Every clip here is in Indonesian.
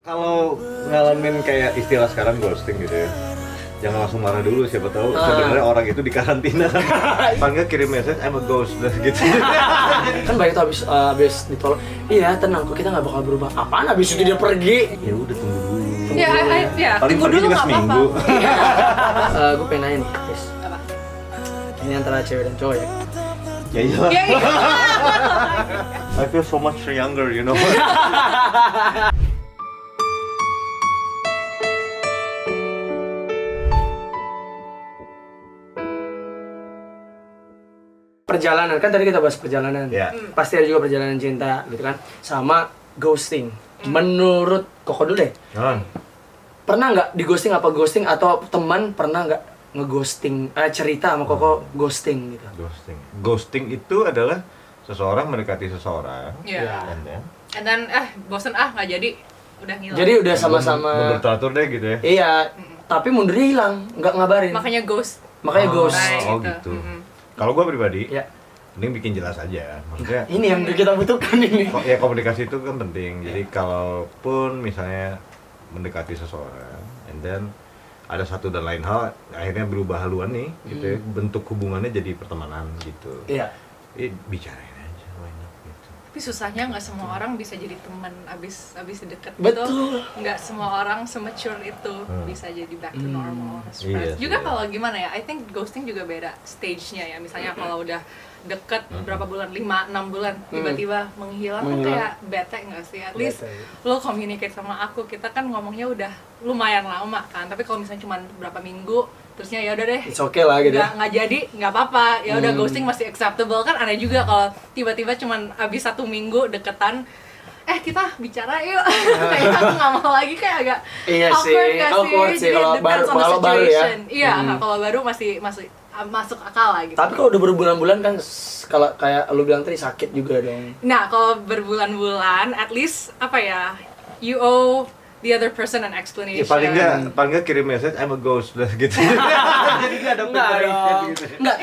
Kalau ngalamin kayak istilah sekarang ghosting gitu ya, jangan langsung marah dulu, siapa tahu sebenarnya orang itu di karantina kan. Paling nggak kirim message, I'm a ghost, udah gitu. Kan banyak tuh abis ditolak, iya tenang kok kita nggak bakal berubah. Apaan abis itu dia pergi? Ya udah tunggu dulu. Ya, Paling tunggu pergi dulu juga nggak seminggu. apa-apa. Gue pengen nanya nih, guys. Apa? Ini antara cewek dan cowok ya. Ya iyalah. Ya, iya. I feel so much younger, you know. Perjalanan, kan tadi kita bahas perjalanan. Ya. Pasti ada juga perjalanan cinta gitu kan. Sama ghosting. Menurut Koko dulu deh. Pernah nggak di ghosting apa ghosting atau teman pernah nggak ngeghosting cerita sama Koko ghosting gitu? Ghosting. Ghosting itu adalah seseorang mendekati seseorang. Iya. And then, And then bosen nggak jadi, udah ngilang. Jadi udah sama-sama. mundur teratur deh gitu ya. Iya, tapi mundurnya hilang, nggak ngabarin. Makanya ghost. Makanya ghost. Right. Oh gitu. gitu. Kalau gue pribadi, Ya. mending bikin jelas aja. Maksudnya, Ini yang kita butuhkan ini. ya komunikasi itu kan penting. Jadi kalaupun misalnya mendekati seseorang, and then ada satu dan lain hal, akhirnya berubah haluan nih, gitu ya. Bentuk hubungannya jadi pertemanan gitu. Iya. Bicarain aja, why not gitu. Tapi susahnya nggak semua orang bisa jadi teman abis deket Betul. gitu. Nggak semua orang semature itu bisa jadi back to normal. Iya Juga sih. kalau gimana ya, I think ghosting juga beda stage-nya ya. Misalnya kalau udah deket berapa bulan, 5-6 bulan, tiba-tiba menghilang kan kayak bete nggak sih? At least Bete. lo communicate sama aku, kita kan ngomongnya udah lumayan lama kan. Tapi kalau misalnya cuma berapa minggu, terusnya ya udah deh, It's okay lah gitu. nggak jadi, nggak apa-apa, ya udah ghosting masih acceptable. Kan aneh juga kalau tiba-tiba cuman abis 1 minggu deketan, kita bicara yuk. Kayak aku nggak mau lagi, kayak agak Iya sih, awkward nggak awkward sih Jadi kalau depends on the baru ya. situation. Iya, kalau baru masih masuk akal lah gitu. Tapi kalau udah berbulan-bulan kan kalau kayak lu bilang tadi sakit juga dong. Nah, kalau berbulan-bulan, at least apa ya, you owe the other person an explanation. Ya paling nggak kirim message, I'm a ghost, udah gitu. Jadi nggak ada preparation gitu. Enggak,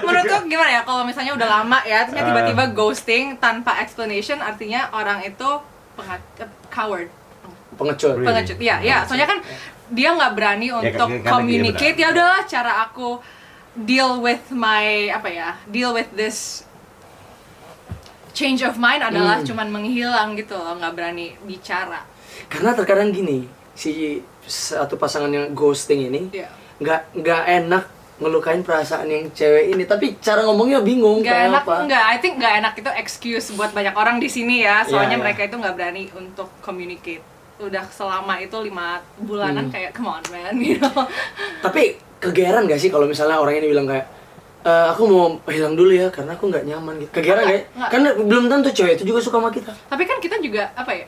Menurutku gimana ya, kalau misalnya udah lama ya, terusnya tiba-tiba ghosting tanpa explanation, artinya orang itu coward, pengecut. pengecut. Ya, soalnya kan dia nggak berani untuk karena communicate. dia Ya udahlah, cara aku deal with this change of mind adalah cuman menghilang gitu loh, nggak berani bicara. Karena terkadang gini, si satu pasangan yang ghosting ini Iya. nggak enak ngelukain perasaan yang cewek ini, tapi cara ngomongnya bingung Nggak kayak enak, apa. I think nggak enak itu excuse buat banyak orang di sini ya, soalnya Iya. mereka itu nggak berani untuk communicate. Udah selama itu 5 bulanan kayak come on man, you know. Tapi kegeeran gak sih kalau misalnya orang ini bilang kayak aku mau hilang dulu ya karena aku nggak nyaman gitu. Kegeeran gak? Nggak. Karena belum tentu cewek itu juga suka sama kita. Tapi kan kita juga apa ya?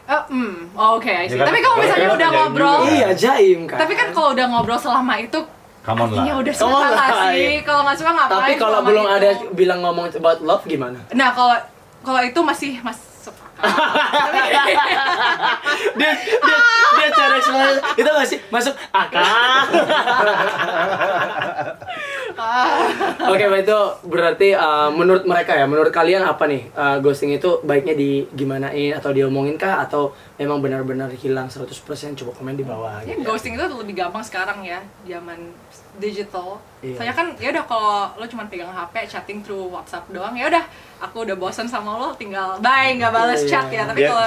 Oke, I see. Ya kan, Tapi kalau misalnya kan udah kerjain ngobrol, juga. Iya, jaim kan. tapi kan kalau udah ngobrol selama itu, Come on artinya lah. udah Come suka on nggak lah, sih? iya. Kalau nggak suka ngapain? Tapi kalau selama belum itu? ada bilang ngomong about love gimana? Nah, kalau itu masih masuk akal. dia cara semua itu nggak sih masuk akal. Oke, Mbak, itu berarti menurut mereka ya, menurut kalian apa nih ghosting itu baiknya di gimanain atau diomongin kah atau memang benar-benar hilang 100%? Coba komen di bawah Ya, gitu. ghosting itu lebih gampang sekarang ya, zaman digital. Iya. Soalnya kan ya udah, kalau lo cuma pegang HP chatting through WhatsApp doang, ya udah aku udah bosan sama lo, tinggal bye, nggak balas Iya. chat ya. Tapi Ya, kalau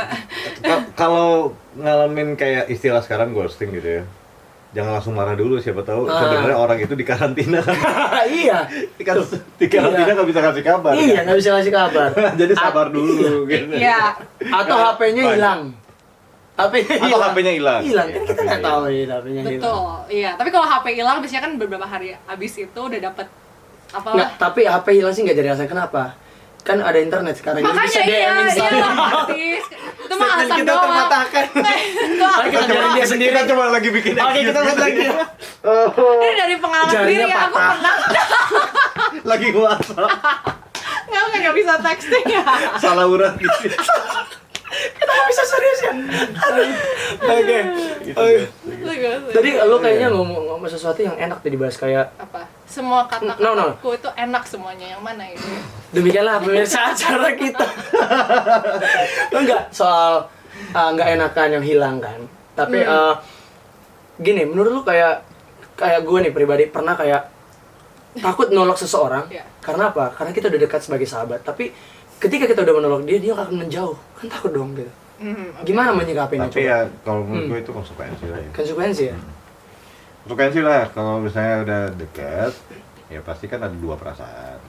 kalau ngalamin kayak istilah sekarang ghosting gitu ya, jangan langsung marah dulu, siapa tahu sebenarnya orang itu di karantina kan. Iya. Di karantina nggak bisa kasih kabar. Iya, kan? nggak bisa ngasih kabar. Jadi sabar dulu gitu. ya Atau HP-nya hilang. HP-nya Atau HP-nya hilang. Hilang, Iya, kan kita nggak HP-nya tahu ya HP-nya hilang. betul, iya. Tapi kalau HP hilang biasanya kan beberapa hari abis itu udah dapet Nggak, apalah. tapi HP hilang sih nggak jadi alasan. Kenapa? Kan ada internet sekarang, jadi Makanya bisa DM iya Instagram. artis. Itu mah Statement alasan kita doang. terpatahkan. Itu Oke, kita biarin dia sendiri. Kita cuma lagi bikin Oke, kita buat lagi. Ini dari pengalaman Jarinya diri, aku patah. pernah lagi WhatsApp. nggak bisa texting ya. Salah urat gitu. Kita nggak bisa serius ya. Aduh. Oke. Gitu, Oke. guys. Tadi lu kayaknya ngomong sesuatu yang enak tadi dibahas kayak Apa? Semua No. kata-kataku itu enak semuanya. Yang mana itu? demikianlah pemirsa acara kita. Enggak soal nggak enakan yang hilang kan. Tapi gini, menurut lu kayak gue nih pribadi pernah kayak takut nolak seseorang. Karena apa? Karena kita udah dekat sebagai sahabat. Tapi ketika kita udah menolak dia akan menjauh. Kan takut dong gitu. Gimana menyikapinya? Tapi ya kalau menurut gue itu konsekuensi lah ya. Konsekuensi ya? Konsekuensi lah, kalau misalnya udah dekat, ya pasti kan ada dua perasaan.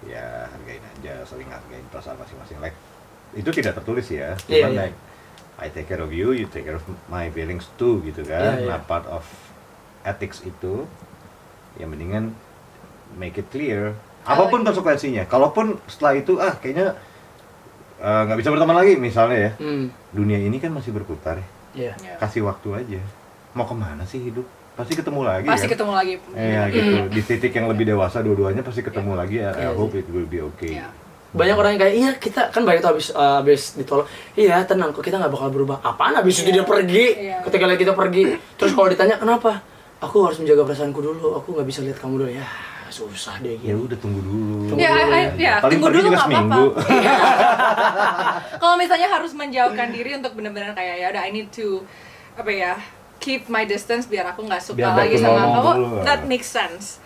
Ya hargain aja, saling hargain perasaan masing-masing. Like, itu tidak tertulis ya, cuman like I take care of you, you take care of my feelings too gitu kan. Nah, part of ethics itu ya mendingan make it clear. Apapun konsekuensinya, kalaupun setelah itu kayaknya nggak bisa berteman lagi misalnya ya. Dunia ini kan masih berputar ya. Kasih waktu aja. Mau kemana sih hidup? Pasti ketemu lagi. Pasti kan? ketemu lagi. Iya gitu. Di titik yang lebih dewasa dua-duanya pasti ketemu lagi ya. I hope it will be okay. Banyak orang yang kayak, iya kita kan baik tuh abis ditolak. Iya tenang kok, kita nggak bakal berubah. Apaan abis itu dia pergi? Ketika kita pergi, terus kalau ditanya kenapa? Aku harus menjaga perasaanku dulu. Aku nggak bisa lihat kamu dulu. Ya susah deh gitu. Ya udah tunggu dulu. Paling tunggu dulu juga seminggu. Kalau misalnya harus menjauhkan diri untuk benar-benar kayak ya udah I need to keep my distance biar aku nggak suka lagi sama kamu. That makes sense.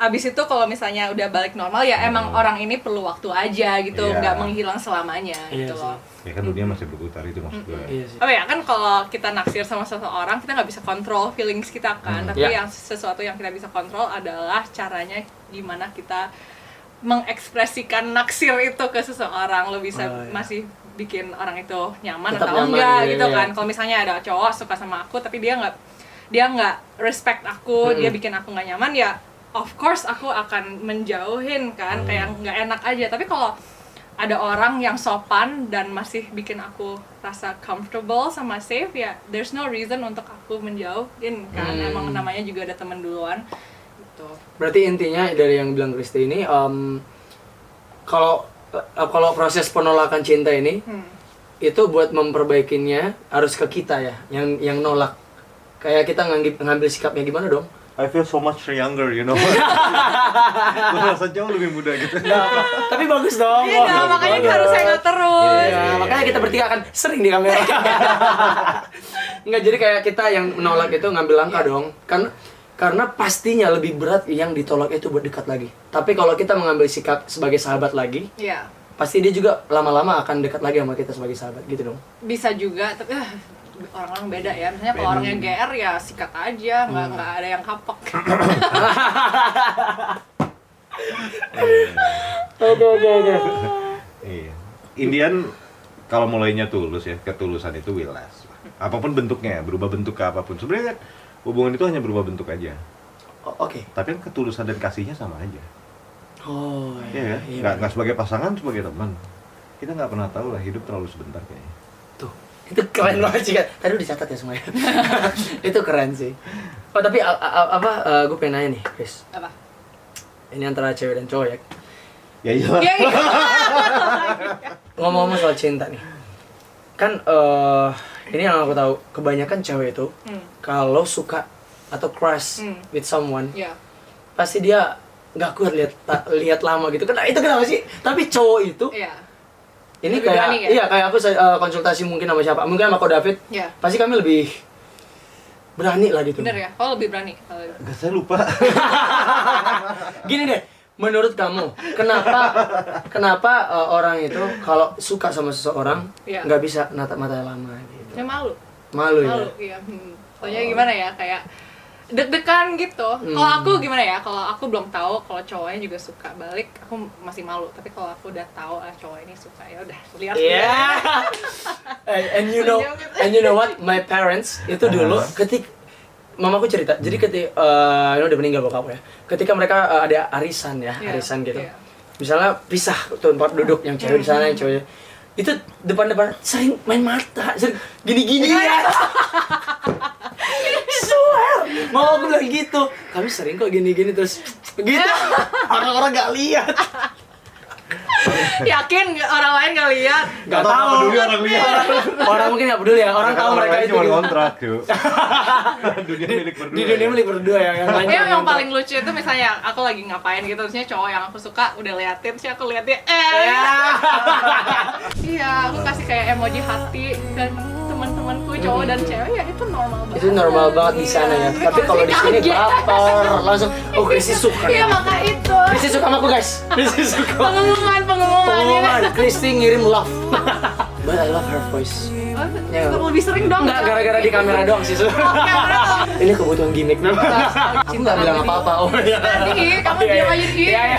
Abis itu kalau misalnya udah balik normal ya emang orang ini perlu waktu aja gitu, nggak menghilang selamanya gitu loh. Ya kan dunia masih berputar itu maksud gue. Kan kalau kita naksir sama seseorang kita nggak bisa kontrol feelings kita kan, tapi yang sesuatu yang kita bisa kontrol adalah caranya gimana kita mengekspresikan naksir itu ke seseorang. Lo bisa masih bikin orang itu nyaman tetap atau nyaman, enggak gitu kan. Kalau misalnya ada cowok suka sama aku tapi dia nggak respect aku, dia bikin aku nggak nyaman ya of course aku akan menjauhin kan, kayak nggak enak aja. Tapi kalau ada orang yang sopan dan masih bikin aku rasa comfortable sama safe ya there's no reason untuk aku menjauhin kan. Emang namanya juga ada teman duluan gitu. Berarti intinya dari yang bilang Kristi ini kalau proses penolakan cinta ini itu buat memperbaikinya harus ke kita ya yang nolak. Kayak kita ngambil sikapnya gimana dong? I feel so much younger, you know. Gue rasa jauh lebih muda gitu. Tapi bagus dong. Iya, makanya harus hangout terus. Iya, makanya kita bertiga akan sering di kamera. Enggak, jadi kayak kita yang menolak itu ngambil langkah dong. Karena pastinya lebih berat yang ditolak itu buat dekat lagi. Tapi kalau kita mengambil sikap sebagai sahabat lagi, pasti dia juga lama-lama akan dekat lagi sama kita sebagai sahabat gitu dong. Bisa juga, tapi orang-orang beda ya. Misalnya kalau orangnya GR ya sikat aja, nggak ada yang kapok. Oke. Iya. Indian kalau mulainya tulus ya, ketulusan itu will last. Apapun bentuknya, berubah bentuk ke apapun. Sebenarnya kan hubungan itu hanya berubah bentuk aja. Oke. Tapi kan ketulusan dan kasihnya sama aja. Oh iya. Nggak sebagai pasangan, sebagai teman. Kita nggak pernah tahu lah, hidup terlalu sebentar kayaknya. Tuh, itu keren banget sih kan. Tadi udah dicatat ya semuanya. Itu keren sih. Oh tapi gue pengen nanya nih, Chris. Apa? Ini antara cewek dan cowok ya. Ya iyalah. Ngomong-ngomong soal cinta nih. Kan ini yang aku tahu, kebanyakan cewek itu kalau suka atau crush with someone, pasti dia nggak kuat lihat lama gitu. Itu kenapa sih? Tapi cowok itu ini lebih kayak berani, ya? Iya kayak aku konsultasi mungkin sama siapa, mungkin sama Ko David, pasti kami lebih berani lah gitu. Bener ya? Oh lebih berani? Gak, saya lupa. Gini deh, menurut kamu kenapa orang itu kalau suka sama seseorang nggak bisa natap matanya lama gitu? Ya malu ya? Iya. Soalnya gimana ya, kayak deg-degan gitu. Kalau aku gimana ya, kalau aku belum tahu kalau cowoknya juga suka balik, aku masih malu. Tapi kalau aku udah tahu cowok ini suka, ya udah lihat. And you know what, my parents itu dulu ketika mamaku cerita, jadi ketika ini udah meninggal bokap ya, ketika mereka ada arisan gitu, misalnya pisah tempat duduk, yang cewek di sana, yang cewek itu depan sering main mata, sering gini ya. Swear, mau aku bilang gitu. Kami sering kok gini-gini terus gitu. Orang-orang gak lihat. Yakin orang lain gak lihat? Gak tahu. Orang mungkin gak peduli ya. Orang tahu mereka itu. Cuma kontrak tuh. Dunia milik berdua. Di dunia milik berdua ya. Yang paling lucu itu misalnya aku lagi ngapain gitu, terusnya cowok yang aku suka udah liatin, sih aku liat dia. Iya, aku kasih kayak emoji hati ke teman-teman teman-temanku cowok dan cewek ya itu normal banget. Itu normal banget di sana ya. Tapi kalau di sini baper langsung. Oh, Christy suka. Iya maka itu. Christy suka sama aku guys. Christy suka. Pengumuman. Christy ngirim love. But I love her voice. Ya. Lebih sering dong. Enggak, gara-gara di kamera doang sih. Ini kebutuhan gimmick. Aku nggak bilang apa-apa. Oh, iya. Nanti kamu diam aja. Iya, iya.